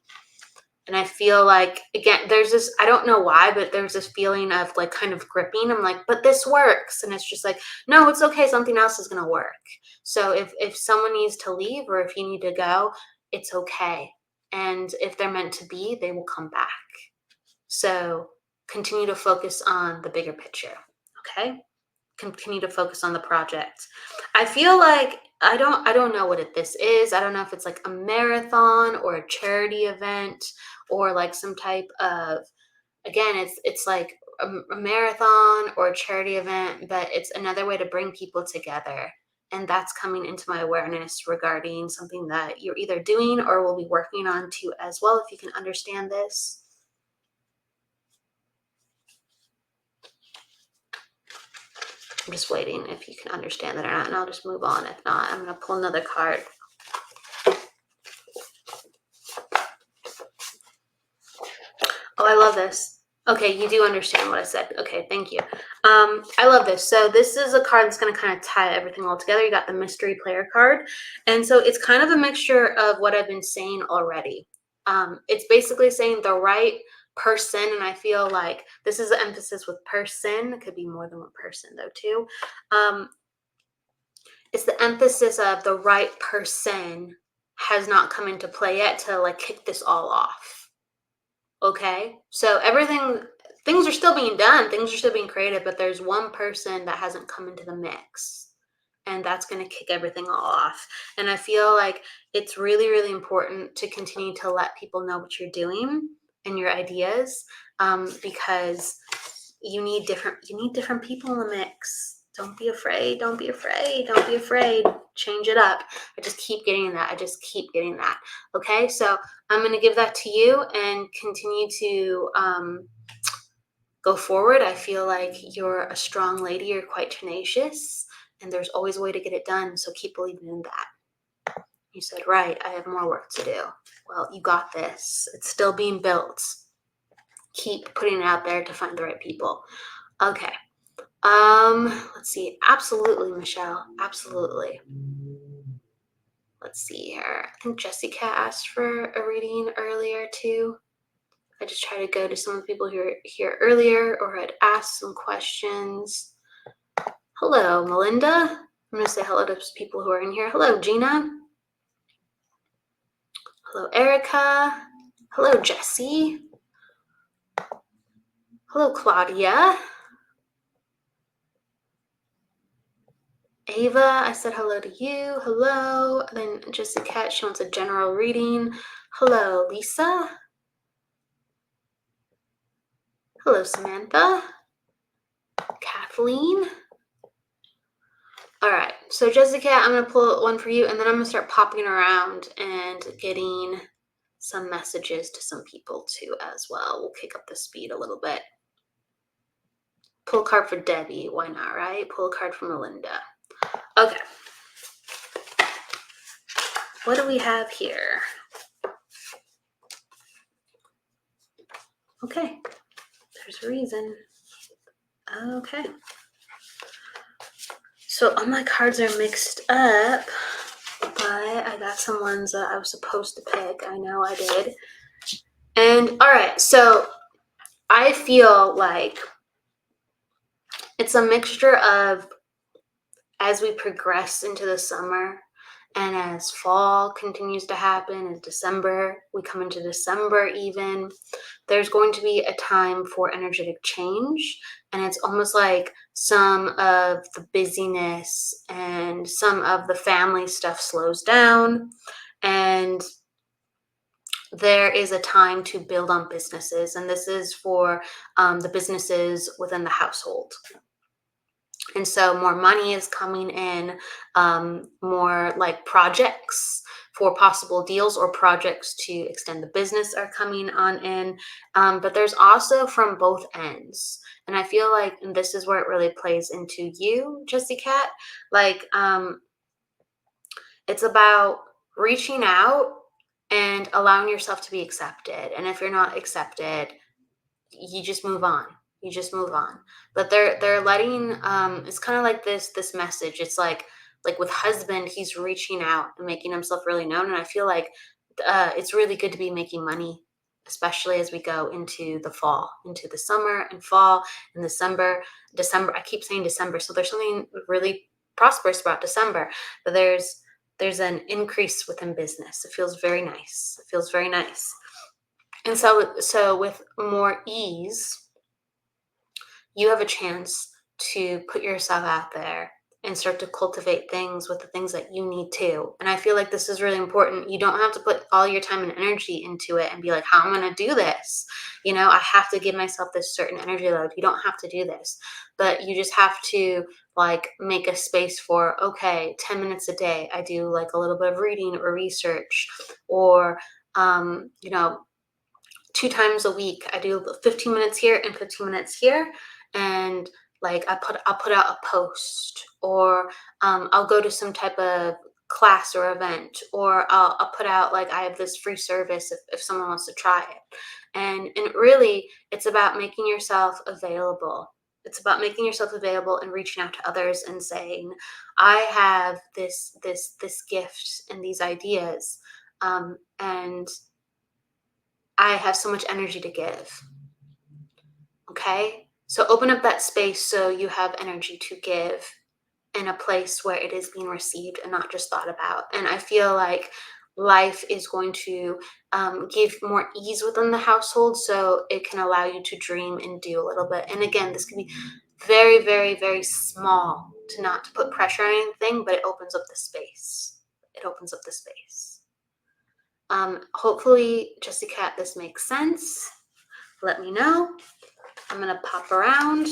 And I feel like, again, there's this, I don't know why, but there's this feeling of like kind of gripping. I'm like, but this works. And it's just like, no, it's okay. Something else is going to work. So if someone needs to leave or if you need to go, it's okay. And if they're meant to be, they will come back. So continue to focus on the bigger picture. Okay. Continue to focus on the project. I feel like I don't know what this is. I don't know if it's like a marathon or a charity event or like some type of, again, it's like a marathon or a charity event, but it's another way to bring people together. And that's coming into my awareness regarding something that you're either doing or will be working on too as well, if you can understand this. I'm just waiting if you can understand that or not, and I'll just move on. If not, I'm going to pull another card. Oh, I love this. Okay, you do understand what I said. Okay, thank you. I love this. So this is a card that's going to kind of tie everything all together. You got the mystery player card. And so it's kind of a mixture of what I've been saying already. It's basically saying the right person, and I feel like this is an emphasis with person. It could be more than one person though too. It's the emphasis of the right person has not come into play yet to like kick this all off. Okay, so things are still being done, things are still being created, but there's one person that hasn't come into the mix, and that's going to kick everything all off. And I feel like it's really, really important to continue to let people know what you're doing and your ideas, because you need different people in the mix. Don't be afraid. Don't be afraid. Don't be afraid. Change it up. I just keep getting that. Okay, so I'm going to give that to you and continue to go forward. I feel like you're a strong lady. You're quite tenacious, and there's always a way to get it done. So keep believing in that. You said, right, I have more work to do. Well, you got this. It's still being built. Keep putting it out there to find the right people. Okay. Let's see. Absolutely, Michelle. Absolutely. Let's see here. I think Jessica asked for a reading earlier too. I just try to go to some of the people who were here earlier or had asked some questions. Hello, Melinda. I'm going to say hello to people who are in here. Hello, Gina. Hello, Erica. Hello, Jessie. Hello, Claudia. Ava, I said hello to you. Hello. Then Jessica, she wants a general reading. Hello, Lisa. Hello, Samantha. Kathleen. All right, so Jessica, I'm going to pull one for you, and then I'm going to start popping around and getting some messages to some people too as well. We'll kick up the speed a little bit. Pull a card for Debbie. Why not, right? Pull a card for Melinda. Okay. What do we have here? Okay. There's a reason. Okay. So all my cards are mixed up, but I got some ones that I was supposed to pick. I know I did. And all right, so I feel like it's a mixture of, as we progress into the summer and as fall continues to happen, as December, we come into December even, there's going to be a time for energetic change. And it's almost like some of the busyness and some of the family stuff slows down. And there is a time to build on businesses. And this is for the businesses within the household. And so more money is coming in, more like projects for possible deals or projects to extend the business are coming on in. But there's also from both ends. And I feel like, and this is where it really plays into you, Jessie Cat, like it's about reaching out and allowing yourself to be accepted. And if you're not accepted, you just move on. You just move on. But they're letting it's kind of like this message. It's like with husband, he's reaching out and making himself really known. And I feel like it's really good to be making money, especially as we go into the fall, into the summer and fall and December. I keep saying December, so there's something really prosperous about December. But there's an increase within business. It feels very nice. It feels very nice. And so with more ease, you have a chance to put yourself out there and start to cultivate things with the things that you need to. And I feel like this is really important. You don't have to put all your time and energy into it and be like, how am I going to do this? You know, I have to give myself this certain energy load. You don't have to do this, but you just have to like make a space for, okay, 10 minutes a day. I do like a little bit of reading or research, or, 2 times a week. I do 15 minutes here and 15 minutes here. And like I'll put out a post, or I'll go to some type of class or event, or I'll put out like I have this free service if someone wants to try it. And really it's about making yourself available. It's about making yourself available and reaching out to others and saying, I have this gift and these ideas, and I have so much energy to give. Okay? So open up that space so you have energy to give in a place where it is being received and not just thought about. And I feel like life is going to give more ease within the household, so it can allow you to dream and do a little bit. And again, this can be very, very, very small, to not to put pressure on anything, but it opens up the space. It opens up the space. Hopefully, Jessica, this makes sense. Let me know. I'm going to pop around.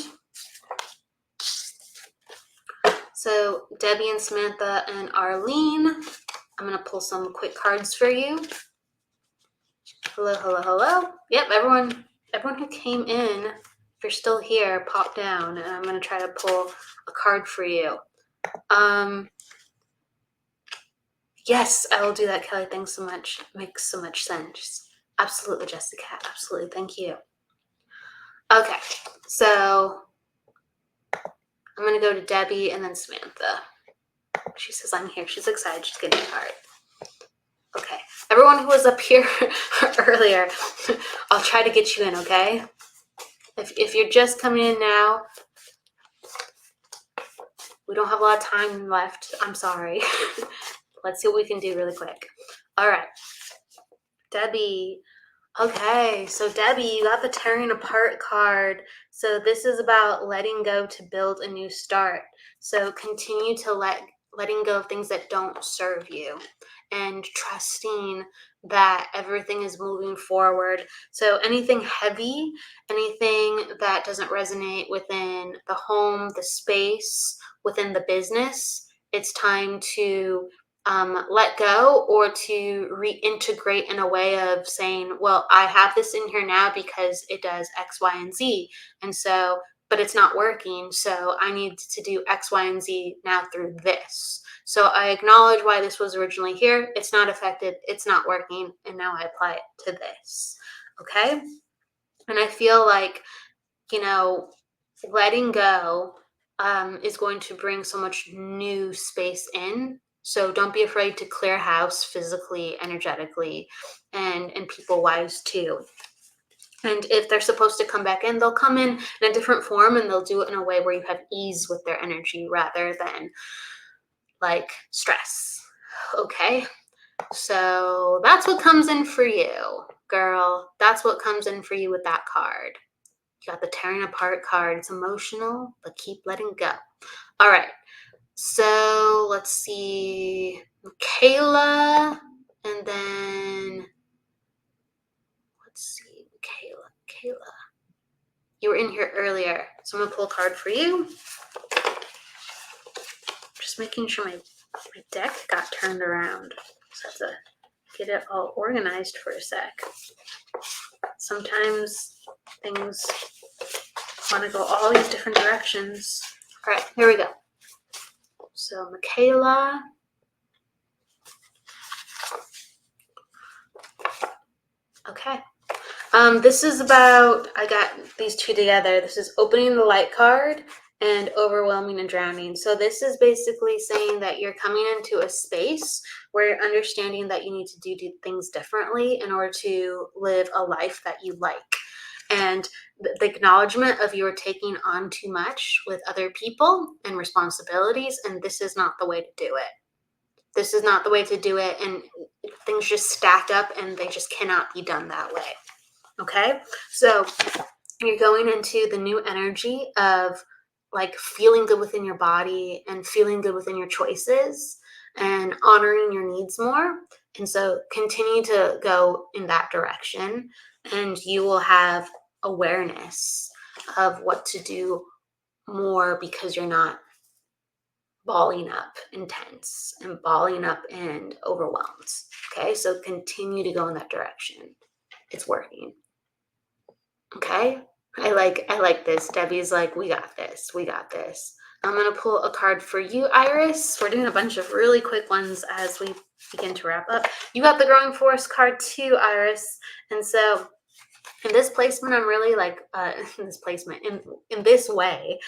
So Debbie and Samantha and Arlene, I'm going to pull some quick cards for you. Hello, hello, hello. Yep, everyone who came in, if you're still here, pop down, and I'm going to try to pull a card for you. Yes, I will do that, Kelly. Thanks so much. Makes so much sense. Absolutely, Jessica. Absolutely. Thank you. Okay, so I'm going to go to Debbie and then Samantha. She says, I'm here. She's excited. She's getting a card. Okay. Everyone who was up here earlier, I'll try to get you in, okay? If you're just coming in now, we don't have a lot of time left. I'm sorry. Let's see what we can do really quick. All right. Debbie. Okay, so Debbie, you got the tearing apart card. So this is about letting go to build a new start. So continue to letting go of things that don't serve you and trusting that everything is moving forward. So anything heavy, anything that doesn't resonate within the home, the space, within the business, it's time to let go or to reintegrate in a way of saying, well, I have this in here now because it does X, Y, and Z. And so, but it's not working. So I need to do X, Y, and Z now through this. So I acknowledge why this was originally here. It's not effective. It's not working. And now I apply it to this. Okay. And I feel like, letting go is going to bring so much new space in. So don't be afraid to clear house physically, energetically, and people wise too. And if they're supposed to come back in, they'll come in a different form and they'll do it in a way where you have ease with their energy rather than like stress. Okay. So that's what comes in for you, girl. That's what comes in for you with that card. You got the tearing apart card. It's emotional, but keep letting go. All right. So let's see. Kayla. And then let's see. Kayla. You were in here earlier. So I'm going to pull a card for you. Just making sure my deck got turned around. So I have to get it all organized for a sec. Sometimes things want to go all these different directions. All right, here we go. So Michaela. Okay. This is about, I got these two together. This is opening the light card and overwhelming and drowning. So this is basically saying that you're coming into a space where you're understanding that you need to do things differently in order to live a life that you like. And the acknowledgement of you're taking on too much with other people and responsibilities, and this is not the way to do it. This is not the way to do it, and things just stack up and they just cannot be done that way. Okay? So you're going into the new energy of like feeling good within your body and feeling good within your choices and honoring your needs more. And so continue to go in that direction, and you will have awareness of what to do more because you're not balling up and tense and balling up and overwhelmed. Okay, so continue to go in that direction. It's working. Okay, I like this. Debbie's like, we got this. I'm gonna pull a card for you, Iris. We're doing a bunch of really quick ones as we begin to wrap up. You got the Growing Forest card too, Iris. And so in this placement, I'm really like, in this way,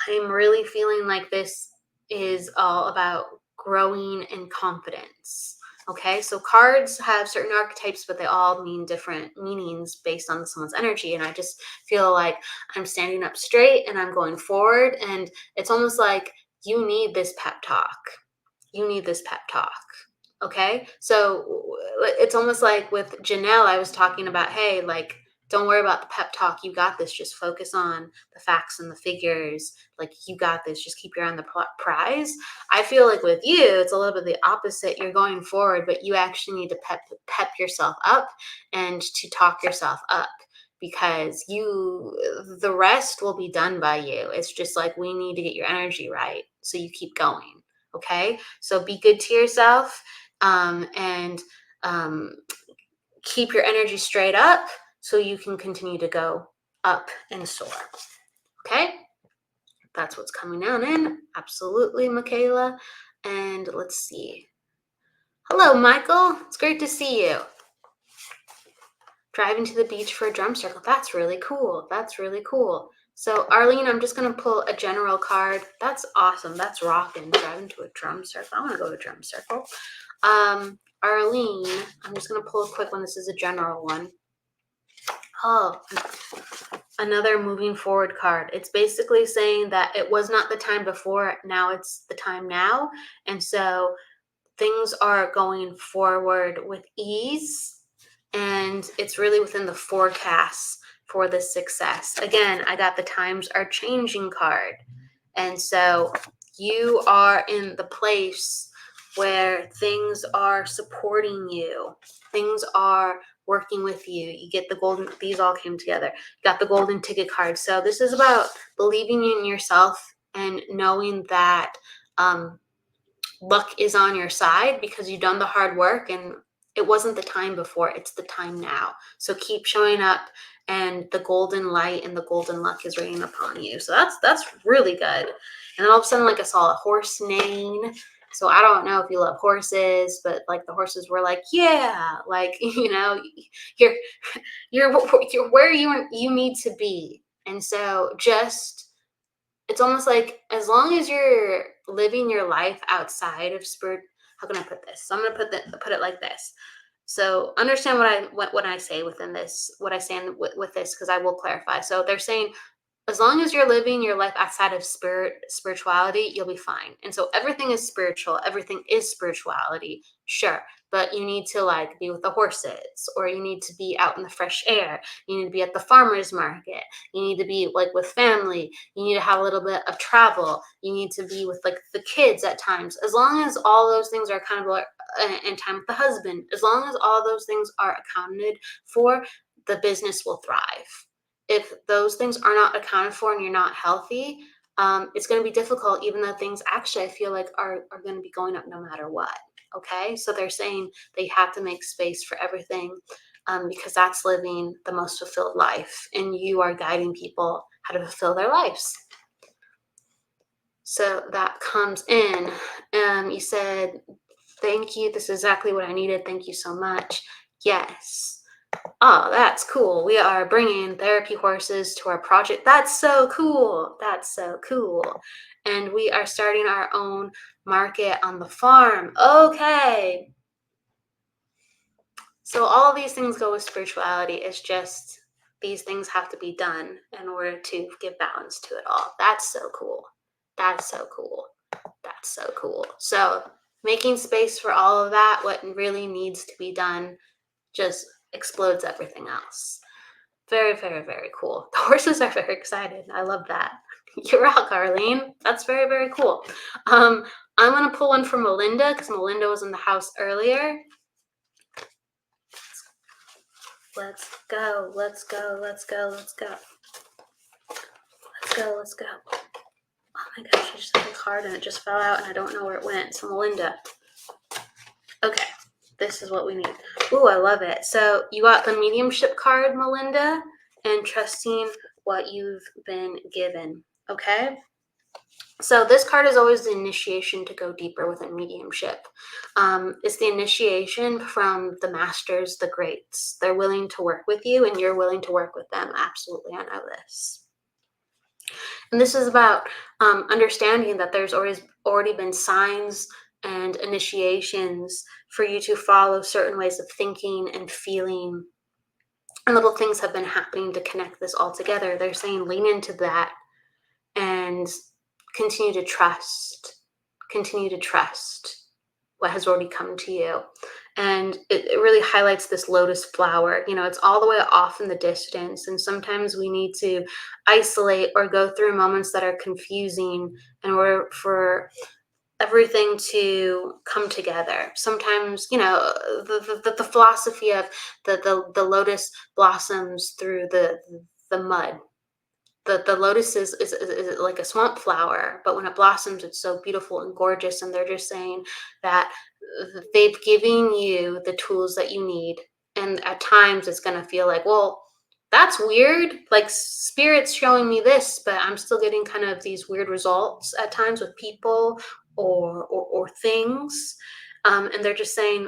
I'm really feeling like this is all about growing in confidence. Okay, so cards have certain archetypes, but they all mean different meanings based on someone's energy. And I just feel like I'm standing up straight and I'm going forward. And it's almost like you need this pep talk. Okay, so it's almost like with Janelle, I was talking about, hey, like, don't worry about the pep talk. You got this. Just focus on the facts and the figures. Like, you got this. Just keep your eye on the prize. I feel like with you, it's a little bit the opposite. You're going forward, but you actually need to pep yourself up and to talk yourself up, because the rest will be done by you. It's just like, we need to get your energy right so you keep going. Okay, so be good to yourself, and keep your energy straight up so you can continue to go up and soar. Okay, that's what's coming down in. Absolutely, Michaela. And let's see. Hello, Michael. It's great to see you. Driving to the beach for a drum circle. That's really cool. That's really cool. So, Arlene, I'm just going to pull a general card. That's awesome. That's rocking. Driving to a drum circle. I want to go to a drum circle. Arlene, I'm just going to pull a quick one. This is a general one. Oh, another moving forward card. It's basically saying that it was not the time before. Now it's the time now. And so things are going forward with ease, and it's really within the forecast for the success. Again, I got the times are changing card. And so you are in the place where things are supporting you. Things are working with you. You get the golden, these all came together. You got the golden ticket card. So this is about believing in yourself and knowing that luck is on your side because you've done the hard work, and it wasn't the time before, it's the time now. So keep showing up, and the golden light and the golden luck is raining upon you. So that's really good. And then all of a sudden, like, I saw a horse neighing. So I don't know if you love horses, but like the horses were like, yeah, like, you're you're where you need to be. And so just, it's almost like as long as you're living your life outside of spirit, how can I put this? So I'm going to put it like this. So understand what I say within this, what I say with this, because I will clarify. So they're saying as long as you're living your life outside of spirituality, you'll be fine. And so everything is spiritual, everything is spirituality, sure, but you need to like be with the horses, or you need to be out in the fresh air, you need to be at the farmers market, you need to be like with family, you need to have a little bit of travel, you need to be with like the kids at times. As long as all those things are kind of like in time with the husband, as long as all those things are accounted for, the business will thrive. If those things are not accounted for and you're not healthy, it's going to be difficult, even though things actually I feel like are going to be going up no matter what. Okay, so they're saying they have to make space for everything, because that's living the most fulfilled life, and you are guiding people how to fulfill their lives. So that comes in. You said, thank you. This is exactly what I needed. Thank you so much. Yes. Oh, that's cool. We are bringing therapy horses to our project. That's so cool. That's so cool. And we are starting our own market on the farm. Okay. So all of these things go with spirituality. It's just these things have to be done in order to give balance to it all. That's so cool. That's so cool. That's so cool. So making space for all of that, what really needs to be done, just explodes everything else. Very, very, very cool. The horses are very excited. I love that. You rock, Arlene. That's very, very cool. I'm going to pull one from Melinda because Melinda was in the house earlier. Let's go. Let's go. Let's go. Let's go. Let's go. Let's go. Oh my gosh, I just had a card and it just fell out and I don't know where it went. So Melinda. Okay. This is what we need. Ooh, I love it. So you got the mediumship card, Melinda, and trusting what you've been given. Okay. So this card is always the initiation to go deeper within mediumship. It's the initiation from the masters, the greats. They're willing to work with you and you're willing to work with them. Absolutely. I know this. And this is about understanding that there's already been signs and initiations for you to follow certain ways of thinking and feeling. And little things have been happening to connect this all together. They're saying lean into that and continue to trust what has already come to you. And it really highlights this lotus flower. It's all the way off in the distance. And sometimes we need to isolate or go through moments that are confusing in order for everything to come together. Sometimes, the philosophy of the lotus blossoms through the mud. The lotus is like a swamp flower, but when it blossoms, it's so beautiful and gorgeous. And they're just saying that they've given you the tools that you need. And at times it's going to feel like, well, that's weird. Like spirit's showing me this, but I'm still getting kind of these weird results at times with people or things. And they're just saying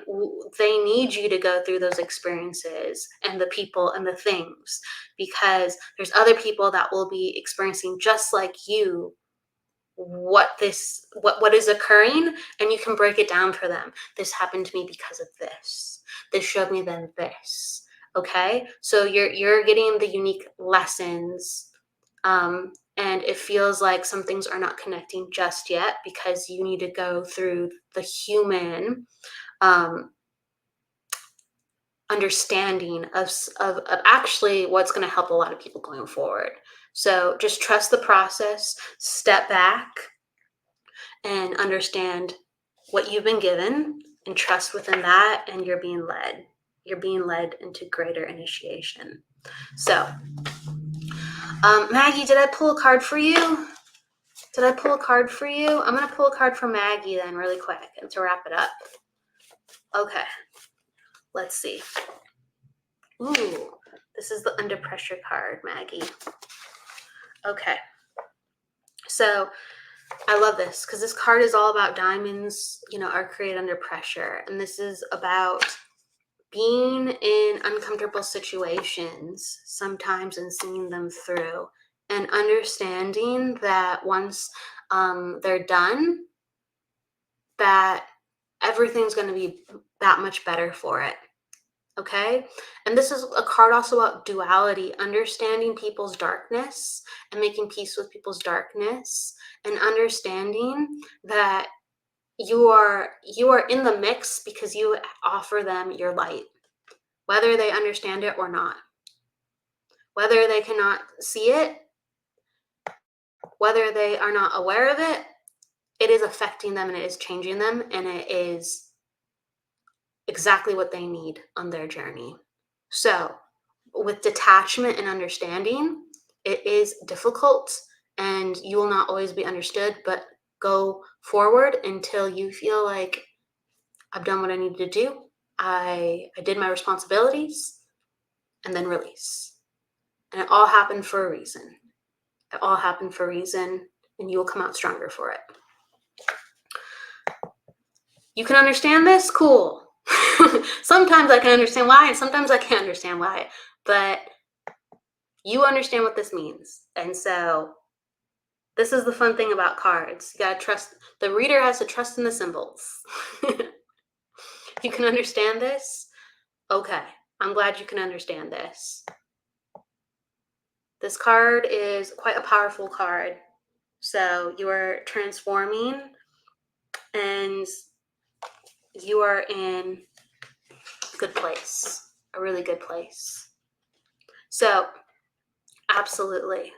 they need you to go through those experiences and the people and the things, because there's other people that will be experiencing just like you what is occurring, and you can break it down for them. This happened to me because of this showed me then this. Okay, so you're getting the unique lessons, and it feels like some things are not connecting just yet because you need to go through the human understanding of actually what's going to help a lot of people going forward. So just trust the process, step back, and understand what you've been given and trust within that, and you're being led. You're being led into greater initiation. So, Maggie, did I pull a card for you? I'm going to pull a card for Maggie then really quick and to wrap it up. Okay. Let's see. Ooh, this is the under pressure card, Maggie. Okay. So I love this because this card is all about diamonds, are created under pressure. And this is about being in uncomfortable situations sometimes and seeing them through and understanding that once they're done, that everything's going to be that much better for it. Okay. And this is a card also about duality, understanding people's darkness and making peace with people's darkness, and understanding that you are in the mix because you offer them your light, whether they understand it or not, whether they cannot see it, whether they are not aware of it. It is affecting them and it is changing them, and it is exactly what they need on their journey. So with detachment and understanding, it is difficult and you will not always be understood, but go forward until you feel like I've done what I needed to do. I did my responsibilities, and then release. And it all happened for a reason. And you will come out stronger for it. You can understand this? Cool. Sometimes I can understand why, and sometimes I can't understand why. But you understand what this means. And so this is the fun thing about cards. You gotta trust. The reader has to trust in the symbols. You can understand this? Okay. I'm glad you can understand this. This card is quite a powerful card. So you are transforming and you are in a good place, a really good place. So absolutely.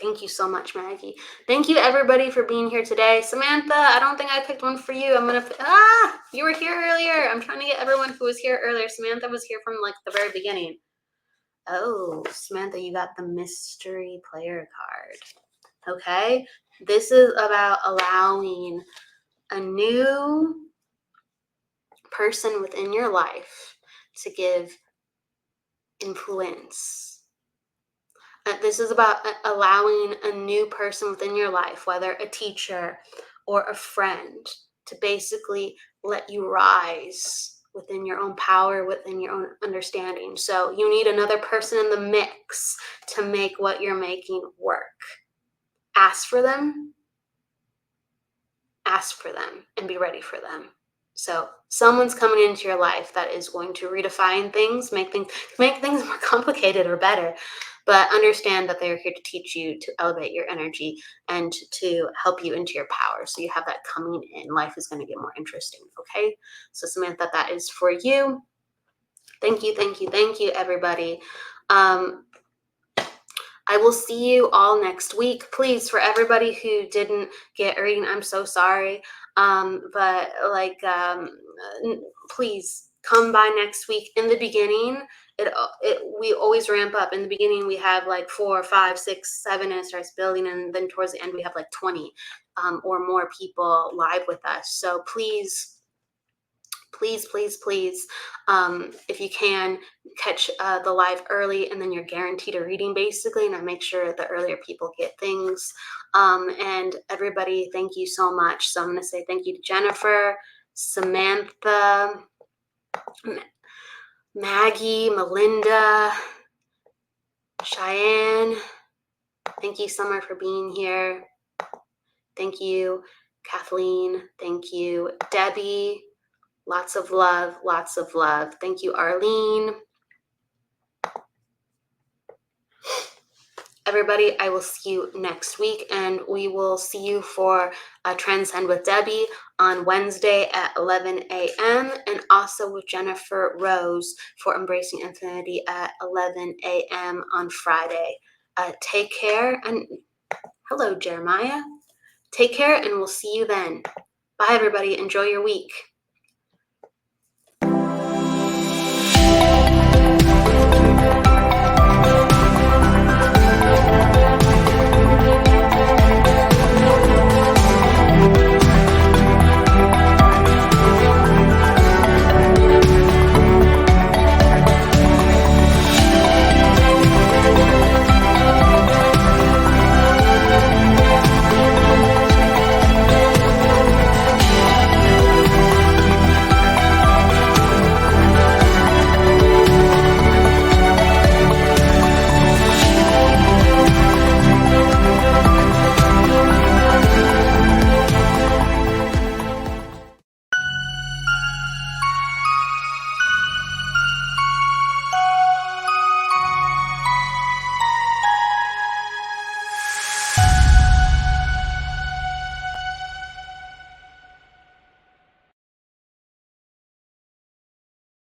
Thank you so much, Maggie. Thank you, everybody, for being here today. Samantha, I don't think I picked one for you. You were here earlier. I'm trying to get everyone who was here earlier. Samantha was here from like the very beginning. Oh, Samantha, you got the mystery player card. Okay. This is about allowing a new person within your life to give influence. This is about allowing a new person within your life, whether a teacher or a friend, to basically let you rise within your own power, within your own understanding. So you need another person in the mix to make what you're making work. Ask for them, and be ready for them. So someone's coming into your life that is going to redefine things, make things more complicated or better. But understand that they're here to teach you to elevate your energy and to help you into your power. So you have that coming in. Life is going to get more interesting. Okay. So Samantha, that is for you. Thank you, everybody. I will see you all next week. Please, for everybody who didn't get a reading, I'm so sorry. Please come by next week. In the beginning, we always ramp up. In the beginning, we have like 4, 5, 6, 7, and it starts building. And then towards the end, we have like 20 or more people live with us. So please, if you can, catch the live early, and then you're guaranteed a reading basically, and I make sure the earlier people get things. And everybody, thank you so much. So I'm going to say thank you to Jennifer, Samantha, Maggie, Melinda, Cheyenne. Thank you, Summer, for being here. Thank you, Kathleen. Thank you, Debbie. Lots of love, lots of love. Thank you, Arlene. Everybody, I will see you next week, and we will see you for Transcend with Debbie on Wednesday at 11 a.m. and also with Jennifer Rose for Embracing Infinity at 11 a.m. on Friday. Take care, and hello, Jeremiah. Take care, and we'll see you then. Bye, everybody. Enjoy your week.